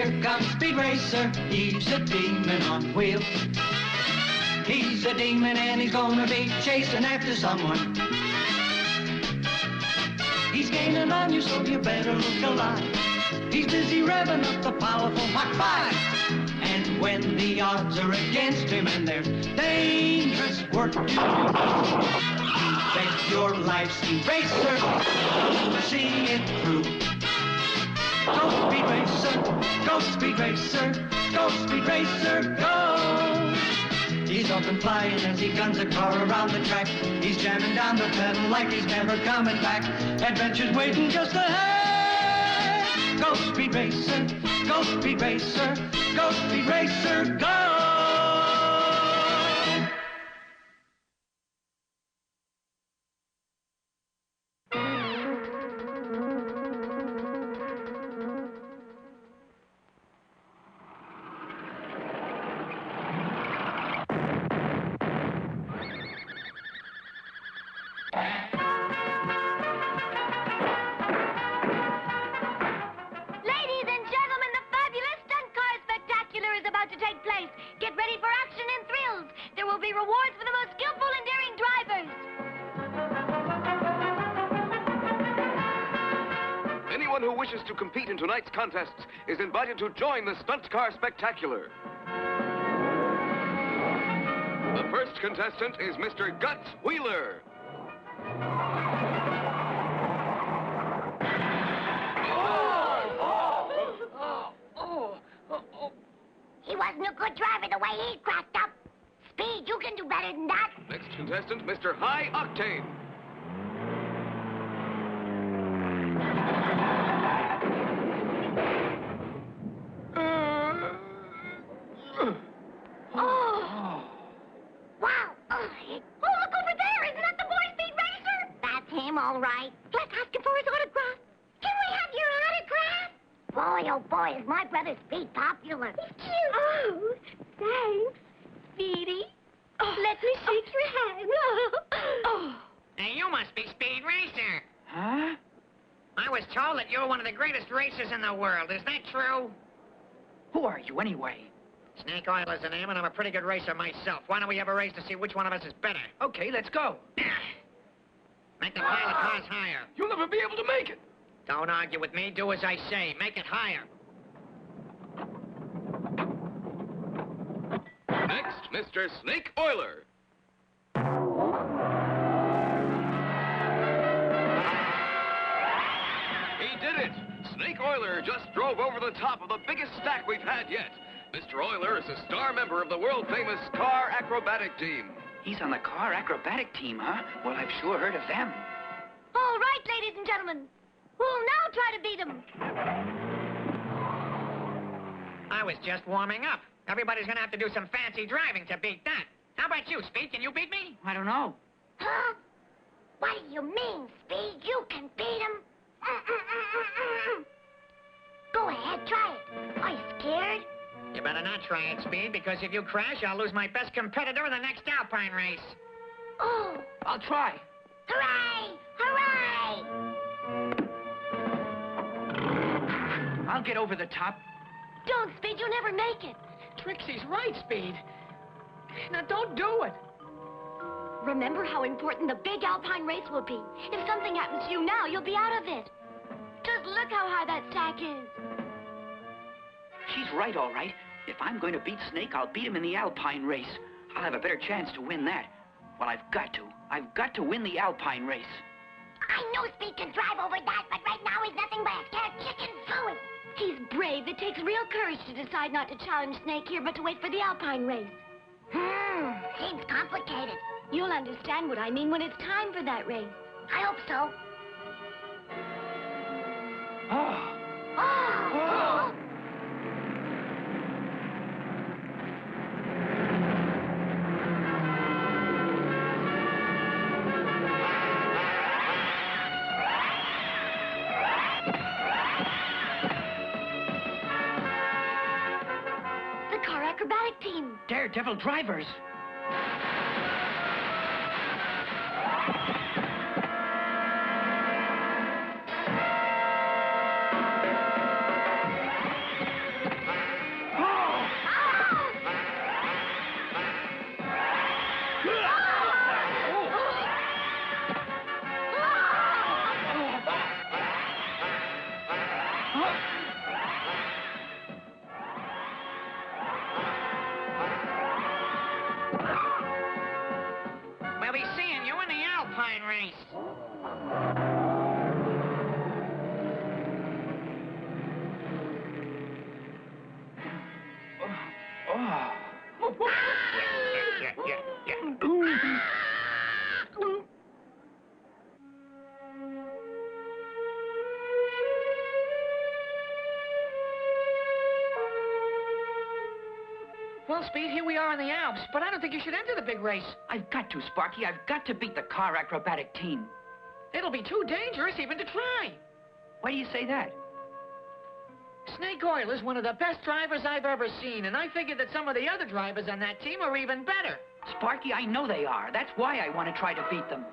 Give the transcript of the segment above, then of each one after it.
Here comes Speed Racer, he's a demon on wheels. He's a demon and he's gonna be chasing after someone. He's gaining on you, so you better look alive. He's busy revving up the powerful Mach 5. And when the odds are against him and there's dangerous work to do, bet your life, Speed Racer, to see it through. Go Speed Racer, go Speed Racer, go Speed Racer, go! He's up and flying as he guns a car around the track. He's jamming down the pedal like he's never coming back. Adventure's waiting just ahead. Go Speed Racer, go Speed Racer, go Speed Racer, go! Who wishes to compete in tonight's contests is invited to join the Stunt Car Spectacular. The first contestant is Mr. Guts Wheeler. He wasn't a good driver the way he cracked up. Speed, you can do better than that. Next contestant, Mr. High Octane. All right. Let's ask him for his autograph. Can we have your autograph? Boy, oh boy, is my brother Speed popular. He's cute. Oh, thanks, Speedy. Let me shake your hand. Hey, you must be Speed Racer. Huh? I was told that you're one of the greatest racers in the world. Is that true? Who are you, anyway? Snake Oil is the name, and I'm a pretty good racer myself. Why don't we have a race to see which one of us is better? Okay, let's go. Make the pilot cars higher. You'll never be able to make it. Don't argue with me. Do as I say. Make it higher. Next, Mr. Snake Oiler. He did it! Snake Oiler just drove over the top of the biggest stack we've had yet. Mr. Oiler is a star member of the world-famous car acrobatic team. He's on the car acrobatic team, huh? Well, I've sure heard of them. All right, ladies and gentlemen. Who'll now try to beat him? I was just warming up. Everybody's gonna have to do some fancy driving to beat that. How about you, Speed? Can you beat me? I don't know. Huh? What do you mean, Speed? You can beat him? Go ahead, try it. Are you scared? You better not try it, Speed, because if you crash, I'll lose my best competitor in the next Alpine race. Oh! I'll try. Hooray! Hooray! I'll get over the top. Don't, Speed. You'll never make it. Trixie's right, Speed. Now, don't do it. Remember how important the big Alpine race will be. If something happens to you now, you'll be out of it. Just look how high that stack is. She's right, all right. If I'm going to beat Snake, I'll beat him in the Alpine race. I'll have a better chance to win that. Well, I've got to. I've got to win the Alpine race. I know Speed can drive over that, but right now he's nothing but a scared chicken fooey. He's brave. It takes real courage to decide not to challenge Snake here, but to wait for the Alpine race. Seems complicated. You'll understand what I mean when it's time for that race. I hope so. Oh. Oh! The car acrobatic team. Daredevil drivers. Well, Speed, here we are in the Alps, but I don't think you should enter the big race. I've got to, Sparky. I've got to beat the car acrobatic team. It'll be too dangerous even to try. Why do you say that? Snake Oiler's one of the best drivers I've ever seen, and I figured that some of the other drivers on that team are even better. Sparky, I know they are. That's why I want to try to beat them.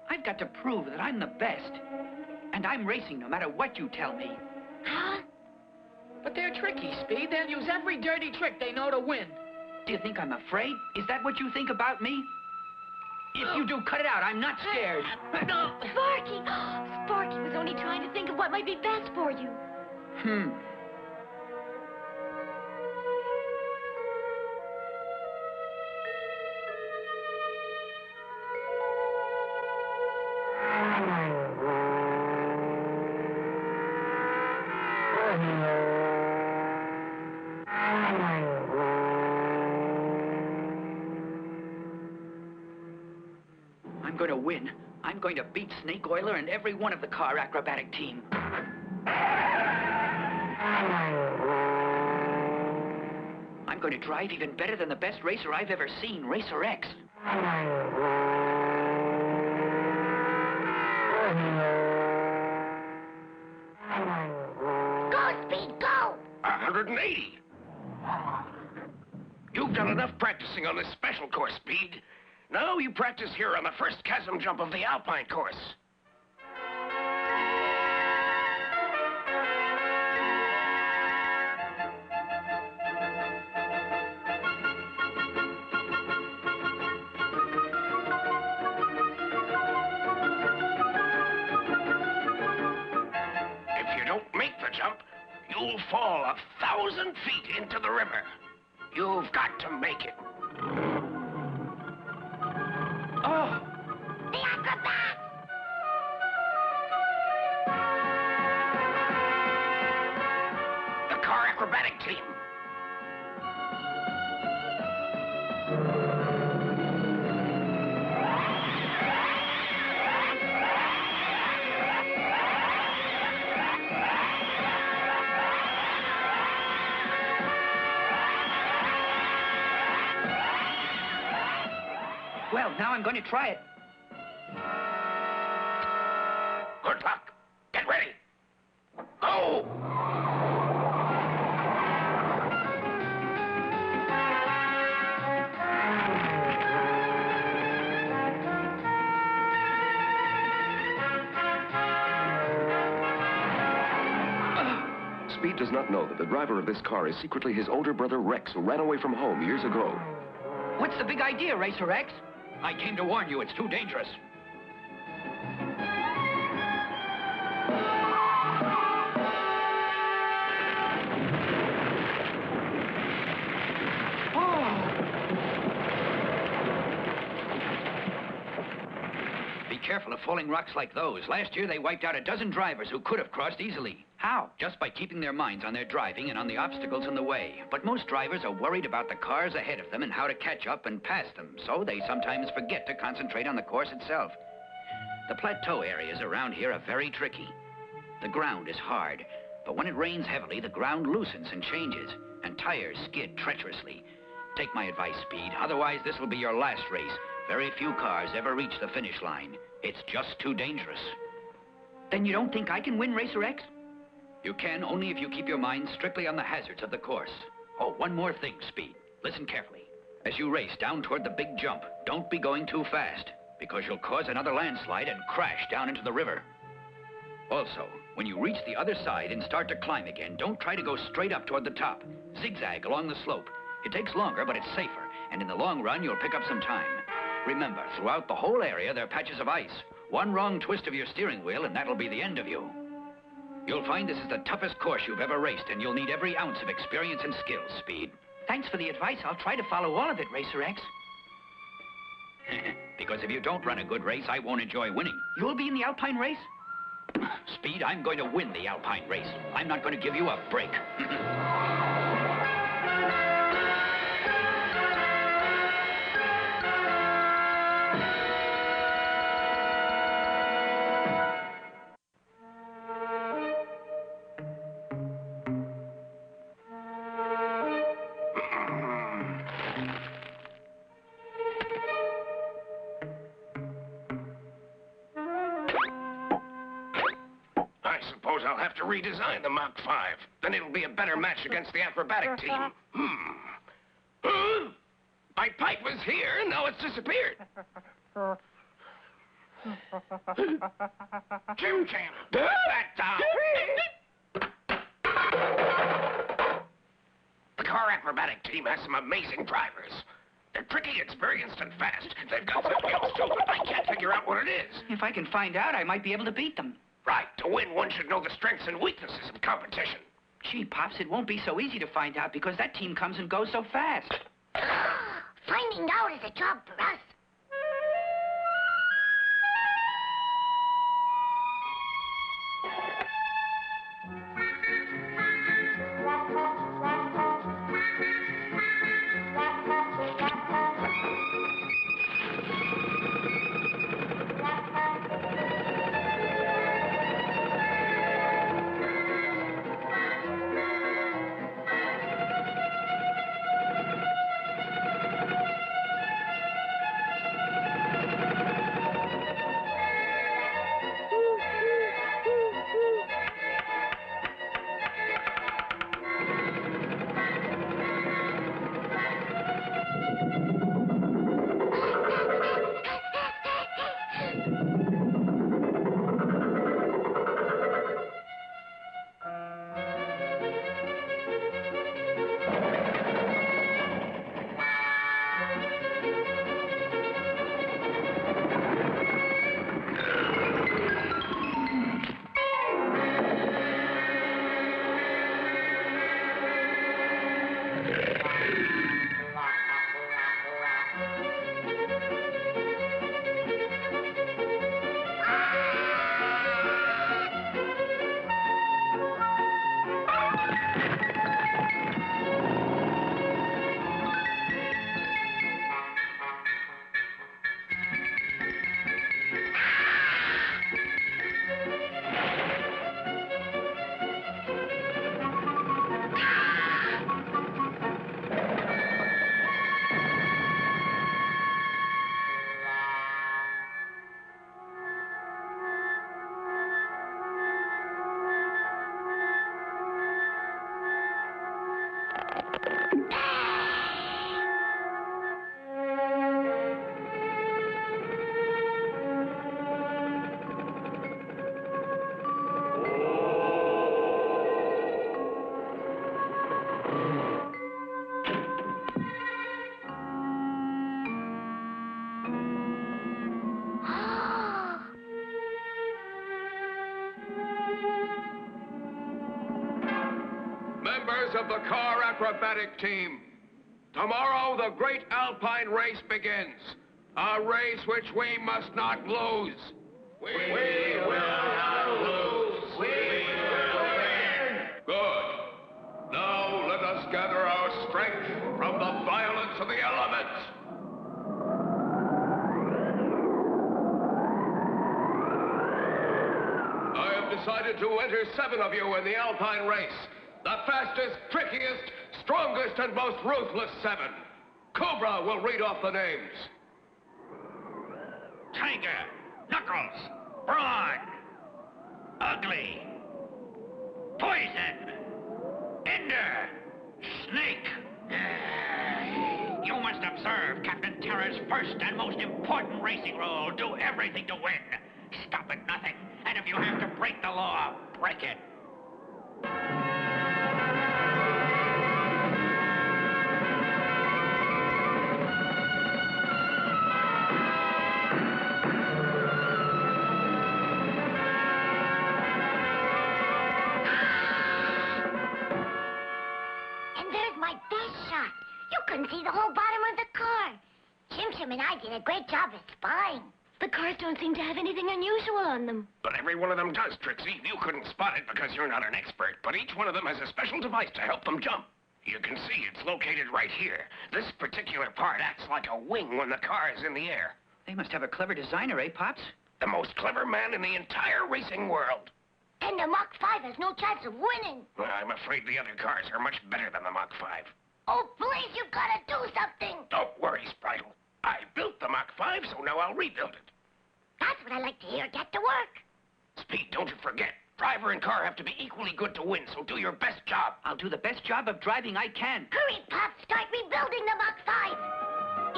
I've got to prove that I'm the best. And I'm racing no matter what you tell me. Huh? But they're tricky, Speed. They'll use every dirty trick they know to win. Do you think I'm afraid? Is that what you think about me? If you do, cut it out. I'm not scared. No. Sparky! Sparky was only trying to think of what might be best for you. I'm going to win. I'm going to beat Snake Oiler and every one of the car acrobatic team. I'm going to drive even better than the best racer I've ever seen, Racer X. Go, Speed, go! 180. You've done enough practicing on this special course, Speed. Now you practice here on the first chasm jump of the Alpine course. If you don't make the jump, you'll fall 1,000 feet into the river. You've got to make it. Oh! The acrobat! The car acrobatic team. Well, now I'm going to try it. Good luck. Get ready. Go! Speed does not know that the driver of this car is secretly his older brother Rex, who ran away from home years ago. What's the big idea, Racer X? I came to warn you, it's too dangerous. Be careful of falling rocks like those. Last year, they wiped out a dozen drivers who could have crossed easily. How? Just by keeping their minds on their driving and on the obstacles in the way. But most drivers are worried about the cars ahead of them and how to catch up and pass them, so they sometimes forget to concentrate on the course itself. The plateau areas around here are very tricky. The ground is hard, but when it rains heavily, the ground loosens and changes, and tires skid treacherously. Take my advice, Speed. Otherwise, this will be your last race. Very few cars ever reach the finish line. It's just too dangerous. Then you don't think I can win, Racer X? You can only if you keep your mind strictly on the hazards of the course. Oh, one more thing, Speed. Listen carefully. As you race down toward the big jump, don't be going too fast, because you'll cause another landslide and crash down into the river. Also, when you reach the other side and start to climb again, don't try to go straight up toward the top. Zigzag along the slope. It takes longer, but it's safer, and in the long run, you'll pick up some time. Remember, throughout the whole area, there are patches of ice. One wrong twist of your steering wheel, and that'll be the end of you. You'll find this is the toughest course you've ever raced, and you'll need every ounce of experience and skill, Speed. Thanks for the advice. I'll try to follow all of it, Racer X. Because if you don't run a good race, I won't enjoy winning. You'll be in the Alpine race? Speed, I'm going to win the Alpine race. I'm not going to give you a break. I'll have to redesign the Mach 5. Then it'll be a better match against the acrobatic team. Huh? My pipe was here, and now it's disappeared. Jim Chan, put that down. The car acrobatic team has some amazing drivers. They're tricky, experienced, and fast. They've got something else too, but I can't figure out what it is. If I can find out, I might be able to beat them. Right. To win, one should know the strengths and weaknesses of competition. Gee, Pops, it won't be so easy to find out because that team comes and goes so fast. Finding out is a job for us. Members of the car acrobatic team, tomorrow the great Alpine race begins. A race which we must not lose. We will not lose. We will win. Good. Now let us gather our strength from the violence of the elements. I have decided to enter 7 of you in the Alpine race. The fastest, trickiest, strongest, and most ruthless 7. Cobra will read off the names. Tiger, Knuckles, Brawn, Ugly, Poison, Ender, Snake. You must observe Captain Terra's first and most important racing rule. Do everything to win. Stop at nothing. And if you have to break the law, break it. Couldn't see the whole bottom of the car. Chim and I did a great job of spying. The cars don't seem to have anything unusual on them. But every one of them does, Trixie. You couldn't spot it because you're not an expert, but each one of them has a special device to help them jump. You can see it's located right here. This particular part acts like a wing when the car is in the air. They must have a clever designer, eh, Pops? The most clever man in the entire racing world. And the Mach 5 has no chance of winning. Well, I'm afraid the other cars are much better than the Mach 5. Oh, please, you've got to do something. Don't worry, Spritle. I built the Mach 5, so now I'll rebuild it. That's what I like to hear. Get to work. Speed, don't you forget. Driver and car have to be equally good to win, so do your best job. I'll do the best job of driving I can. Hurry, Pop, start rebuilding the Mach 5.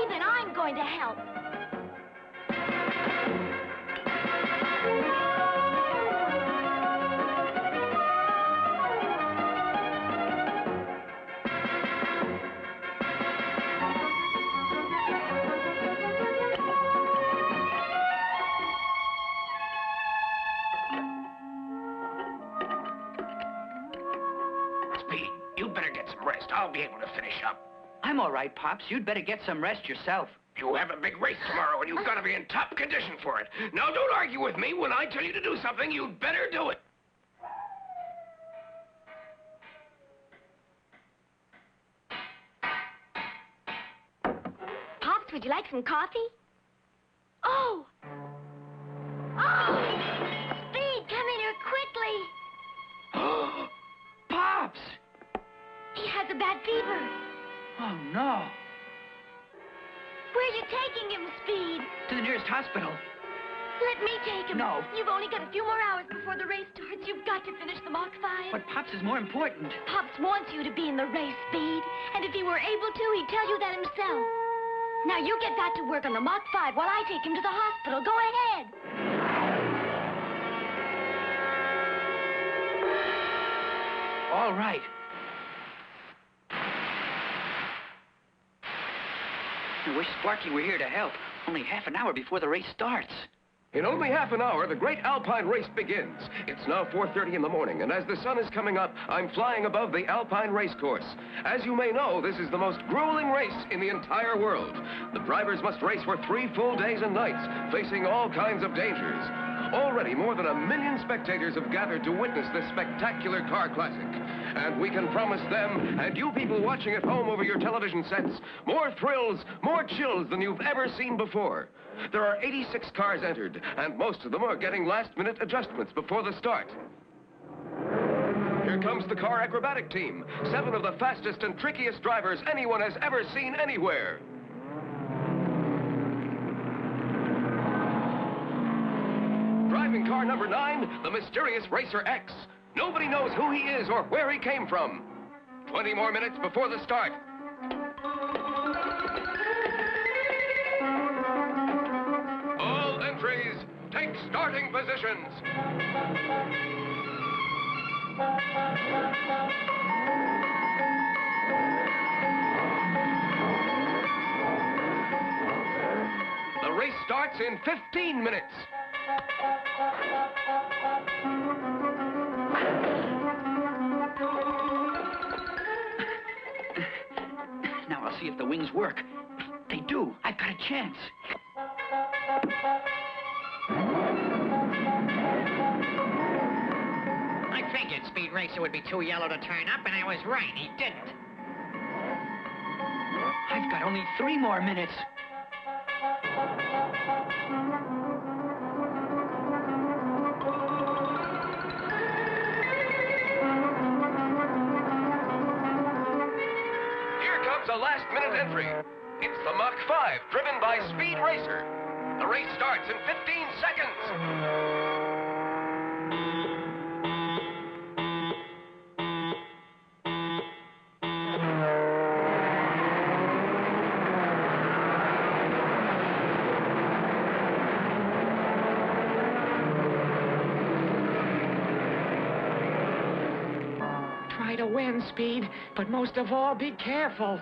Even I'm going to help. Speed, you better get some rest. I'll be able to finish up. I'm all right, Pops. You'd better get some rest yourself. You have a big race tomorrow, and you've got to be in top condition for it. Now, don't argue with me. When I tell you to do something, you'd better do it. Pops, would you like some coffee? Oh! Oh! Speed, come in here quickly. Pops! He has a bad fever. Oh, no. Where are you taking him, Speed? To the nearest hospital. Let me take him. No. You've only got a few more hours before the race starts. You've got to finish the Mach 5. But Pops is more important. Pops wants you to be in the race, Speed. And if he were able to, he'd tell you that himself. Now you get back to work on the Mach 5 while I take him to the hospital. Go ahead. All right. I wish Sparky were here to help. Only half an hour before the race starts. In only half an hour, the great Alpine race begins. It's now 4:30 in the morning, and as the sun is coming up, I'm flying above the Alpine race course. As you may know, this is the most grueling race in the entire world. The drivers must race for 3 full days and nights, facing all kinds of dangers. Already, more than 1 million spectators have gathered to witness this spectacular car classic. And we can promise them, and you people watching at home over your television sets, more thrills, more chills than you've ever seen before. There are 86 cars entered, and most of them are getting last-minute adjustments before the start. Here comes the car acrobatic team, 7 of the fastest and trickiest drivers anyone has ever seen anywhere. Driving car number 9, the mysterious Racer X. Nobody knows who he is or where he came from. 20 more minutes before the start. All entries, take starting positions. The race starts in 15 minutes. Now I'll see if the wings work. They do. I've got a chance. I figured Speed Racer would be too yellow to turn up, and I was right. He didn't. I've got only 3 more minutes. A last-minute entry. It's the Mach 5, driven by Speed Racer. The race starts in 15 seconds. Try to win, Speed, but most of all, be careful.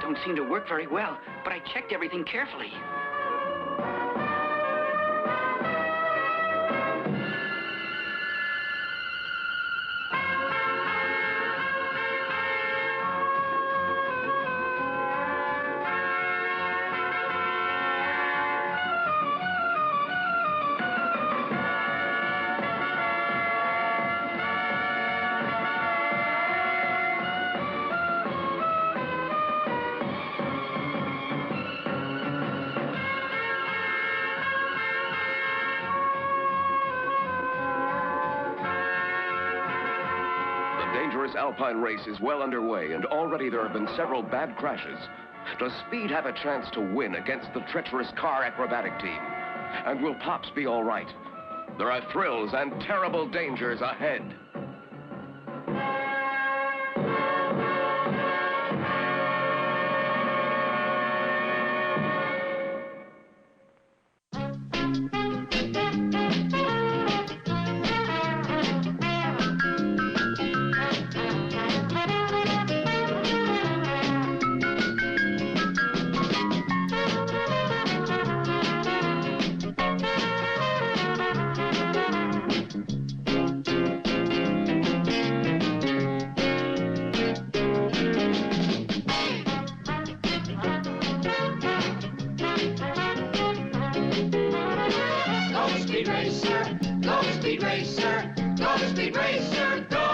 Don't seem to work very well, but I checked everything carefully. Paris Alpine race is well underway, and already there have been several bad crashes. Does Speed have a chance to win against the treacherous car acrobatic team? And will Pops be all right? There are thrills and terrible dangers ahead. Go Speed Racer, go Speed Racer, go Speed Racer, go!